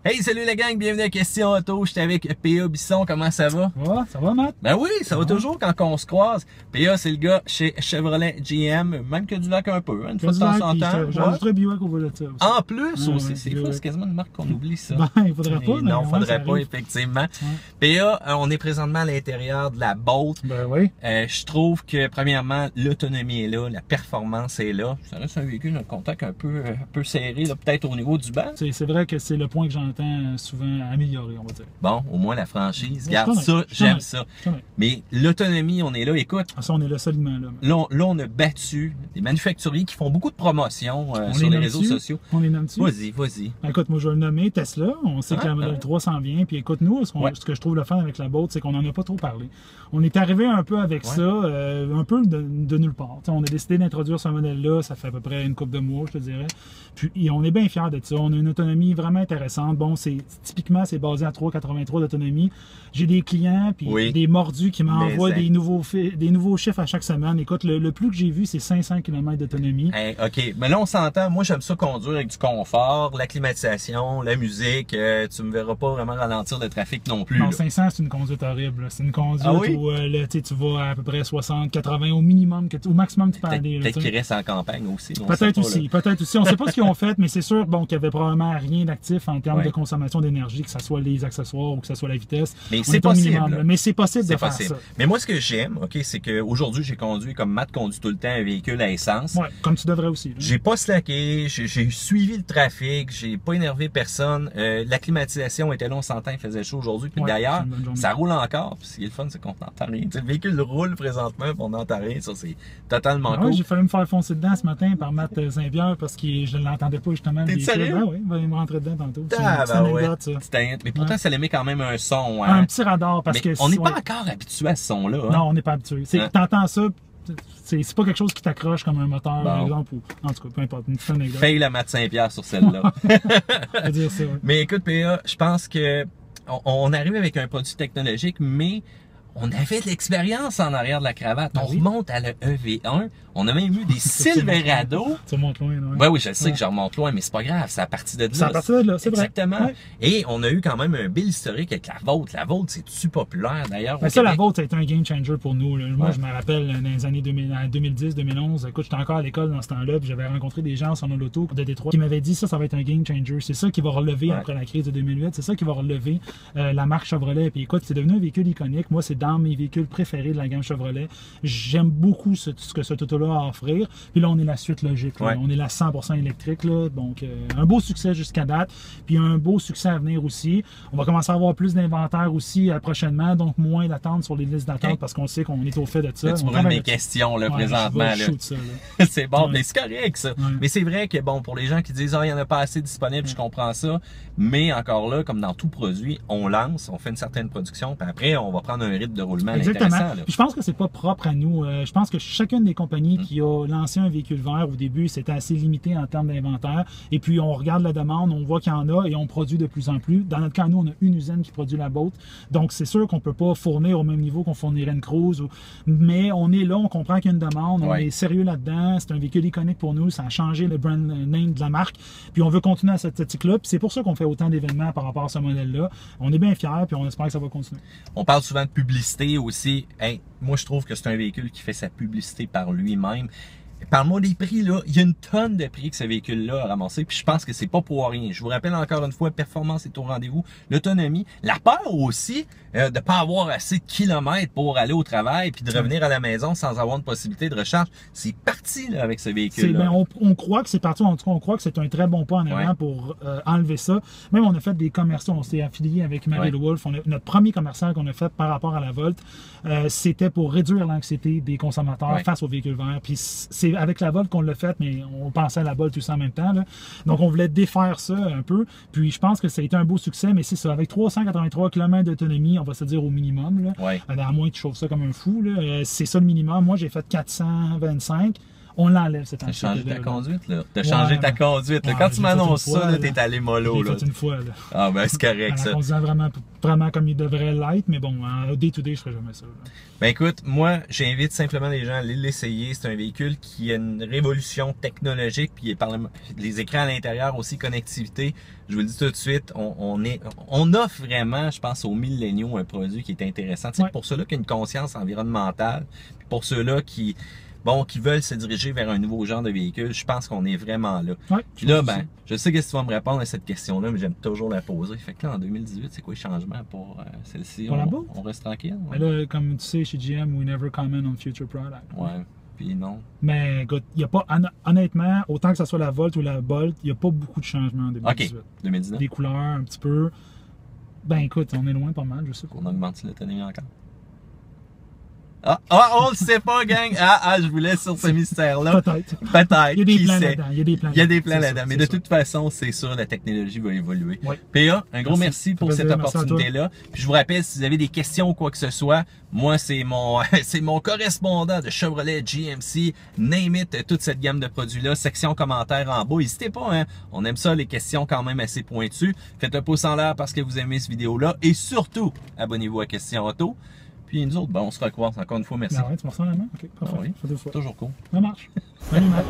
Hey, salut la gang, bienvenue à Question Auto. J'étais avec PA Bisson, comment ça va? Ça va, Matt? Ben oui, ça va toujours quand on se croise. PA, c'est le gars chez Chevrolet GM, même que du lac un peu, une fois de temps en temps. J'ajouterais Biwak au volet de ça aussi. En plus aussi, c'est fou, c'est quasiment une marque qu'on oublie ça. Ben, il faudrait pas. Non, faudrait pas, effectivement. PA, on est présentement à l'intérieur de la Bolt. Ben oui. Je trouve que, premièrement, l'autonomie est là, la performance est là. Ça reste un véhicule, un contact un peu serré, peut-être au niveau du banc. C'est vrai que c'est le point que j'entends souvent améliorer, on va dire. Bon, au moins la franchise. Regarde ça, j'aime ça. Mais l'autonomie, on est là. Écoute, ça, on est là solidement là. Là, on a battu des manufacturiers qui font beaucoup de promotions sur les réseaux sociaux. On les nomme-tu? Vas-y. Écoute, moi, je vais le nommer Tesla. On sait que la Model 3 s'en vient. Puis écoute, nous, ce que je trouve le fun avec la Bolt, c'est qu'on n'en a pas trop parlé. On est arrivé un peu avec ça, un peu de nulle part. T'sais, on a décidé d'introduire ce modèle-là, ça fait à peu près une couple de mois, je te dirais. Puis on est bien fiers de ça. On a une autonomie vraiment intéressante. Bon, typiquement, c'est basé à 3,83 d'autonomie. J'ai des clients puis des mordus qui m'envoient des nouveaux chiffres à chaque semaine. Écoute, le plus que j'ai vu, c'est 500 km d'autonomie. Hey, OK, mais là, on s'entend. Moi, j'aime ça conduire avec du confort, la climatisation, la musique. Tu me verras pas vraiment ralentir le trafic non plus. Non, là. 500, c'est une conduite horrible. C'est une conduite où là, tu vas à peu près 60, 80 au minimum, au maximum tu peux aller. Peut-être qu'ils restent en campagne aussi. Peut-être aussi. On sait pas ce qu'ils ont fait, mais c'est sûr qu'il y avait probablement rien d'actif en termes de consommation d'énergie, que ce soit les accessoires ou que ce soit la vitesse. Mais c'est possible. Mais c'est possible de faire ça. Mais moi, ce que j'aime, c'est qu'aujourd'hui, j'ai conduit comme Matt conduit tout le temps un véhicule à essence. Ouais, comme tu devrais aussi. J'ai pas slacké, j'ai suivi le trafic, j'ai pas énervé personne. La climatisation était là, on s'entend, il faisait chaud aujourd'hui. Puis d'ailleurs, ça roule encore. Puis ce qui est le fun, c'est qu'on n'entend rien. T'sais, le véhicule roule présentement, puis on n'entend rien. Ça, c'est totalement cool. J'ai failli me faire foncer dedans ce matin par Matt Saint-Pierre parce que je ne l'entendais pas justement. T'es sérieux? Oui, il me rentrait dedans tantôt. Mais pourtant, ça émet quand même un son. Un petit radar parce que on n'est pas encore habitué à ce son-là. Hein? Non, on n'est pas habitué. T'entends ça. C'est pas quelque chose qui t'accroche comme un moteur, par exemple, ou en tout cas, peu importe, une petite anecdote. Faille la Matt Saint-Pierre sur celle-là. dire ça, Mais écoute, PA, je pense que on arrive avec un produit technologique, mais on avait de l'expérience en arrière de la cravate. On remonte à le EV1. On a même eu des Silverado. Tu remontes loin, non? Oui, je sais que je remonte loin, mais c'est pas grave. C'est à partir de là. C'est à partir de là, c'est vrai. Exactement. Et on a eu quand même un bill historique avec la Volt. La Volt, c'est-tu populaire d'ailleurs? Ben ça, la Volt, ça a été un game changer pour nous. Là. Moi, je me rappelle dans les années 2010, 2011. Écoute, j'étais encore à l'école dans ce temps-là, puis j'avais rencontré des gens sur l'auto de Détroit qui m'avaient dit ça va être un game changer. C'est ça qui va relever après la crise de 2008. C'est ça qui va relever la marque Chevrolet. Puis écoute, c'est devenu un véhicule iconique. Moi, c'est dans mes véhicules préférés de la gamme Chevrolet. J'aime beaucoup ce que cet auto-là a à offrir. Puis là, on est la suite logique. On est la 100% électrique. Là. Donc, un beau succès jusqu'à date. Puis un beau succès à venir aussi. On va commencer à avoir plus d'inventaire aussi prochainement. Donc, moins d'attente sur les listes d'attente parce qu'on sait qu'on est au fait de ça. Là, tu brûles mes questions là, présentement. C'est bon, mais c'est correct ça. Mais c'est vrai que bon, pour les gens qui disent il n'y en a pas assez disponible, je comprends ça. Mais encore là, comme dans tout produit, on lance, on fait une certaine production, puis après, on va prendre un rythme de roulement intéressant. Puis je pense que c'est pas propre à nous. Je pense que chacune des compagnies qui a lancé un véhicule vert au début, c'était assez limité en termes d'inventaire. Et puis on regarde la demande, on voit qu'il y en a et on produit de plus en plus. Dans notre cas, nous, on a une usine qui produit la Bolt. Donc c'est sûr qu'on peut pas fournir au même niveau qu'on fournirait une Cruze. Mais on est là, on comprend qu'il y a une demande, on est sérieux là-dedans. C'est un véhicule iconique pour nous, ça a changé le brand name de la marque. Puis on veut continuer à cette éthique-là. Puis c'est pour ça qu'on fait autant d'événements par rapport à ce modèle-là. On est bien fiers puis on espère que ça va continuer. On parle souvent de publicité aussi. Hey, moi, je trouve que c'est un véhicule qui fait sa publicité par lui-même. Parle-moi des prix, là. Il y a une tonne de prix que ce véhicule-là a ramassé, puis je pense que c'est pas pour rien. Je vous rappelle encore une fois, performance est au rendez-vous, l'autonomie, la peur aussi de pas avoir assez de kilomètres pour aller au travail, puis de revenir à la maison sans avoir une possibilité de recharge. C'est parti là, avec ce véhicule-là. On croit que c'est parti, en tout cas, on croit que c'est un très bon pas en avant pour enlever ça. Même on a fait des commerciaux, on s'est affilié avec Mary Wolf. Notre premier commercial qu'on a fait par rapport à la Volt, c'était pour réduire l'anxiété des consommateurs face aux véhicules verts. Puis c'est avec la Volt qu'on l'a fait, mais on pensait à la Volt tout ça en même temps. Là. Donc on voulait défaire ça un peu. Puis je pense que ça a été un beau succès, mais c'est ça. Avec 383 km d'autonomie, on va se dire au minimum. Là, à moins que tu chauffes ça comme un fou. C'est ça le minimum. Moi, j'ai fait 425. On l'enlève cette T'as anxiété. changé ta conduite, là. T'as changé ta conduite, là. Ouais, Quand tu j'ai m'annonces fait une ça, fois, là, t'es allé mollo, J'ai là. fait une fois, là. Ah, ben, c'est correct, En ça. conduisant vraiment comme il devrait l'être, mais bon, en day-to-day, je ferais jamais ça. Là. Ben écoute, moi, j'invite simplement les gens à aller l'essayer. C'est un véhicule qui a une révolution technologique, puis par les écrans à l'intérieur aussi, connectivité. Je vous le dis tout de suite, on offre vraiment, je pense, aux milléniaux un produit qui est intéressant. Tu sais, pour ceux-là qui ont une conscience environnementale, puis pour ceux-là qui veulent se diriger vers un nouveau genre de véhicule, je pense qu'on est vraiment là. Ouais, Puis là, ben, je sais que tu vas me répondre à cette question-là, mais j'aime toujours la poser. Fait que là, en 2018, c'est quoi le changement pour celle-ci? Pour la boîte? On reste tranquille? Ouais. Mais là, comme tu sais, chez GM, we never comment on future product. Ouais, puis non. Mais écoute, il n'y a pas, honnêtement, autant que ce soit la Volt ou la Bolt, il n'y a pas beaucoup de changements en 2018. OK, 2019. Des couleurs, un petit peu. Ben écoute, on est loin pas mal, je sais pas. On augmente l'autonomie encore. On le sait pas, gang. Je vous laisse sur ce mystère-là. Peut-être. Peut-être. Il y a des qui plans sait. là-dedans. Il y a des plans Il y a des plans c'est là-dedans. ça, Mais c'est de ça. toute façon, c'est sûr, la technologie va évoluer. Oui. PA, un gros merci pour Plaisir, cette merci à toi. opportunité-là. Puis je vous rappelle, si vous avez des questions ou quoi que ce soit, moi, c'est mon c'est mon correspondant de Chevrolet, GMC, name it, toute cette gamme de produits-là. Section commentaires en bas. N'hésitez pas, hein. On aime ça, les questions quand même assez pointues. Faites un pouce en l'air parce que vous aimez cette vidéo-là. Et surtout, abonnez-vous à Question Auto. Puis nous autres, ben, on se recroise encore une fois. Merci. Ben ouais, tu me ressens la main? Ok, parfait. Ah oui. Ça fait deux fois. Toujours cool. Ça marche. Salut, Matt.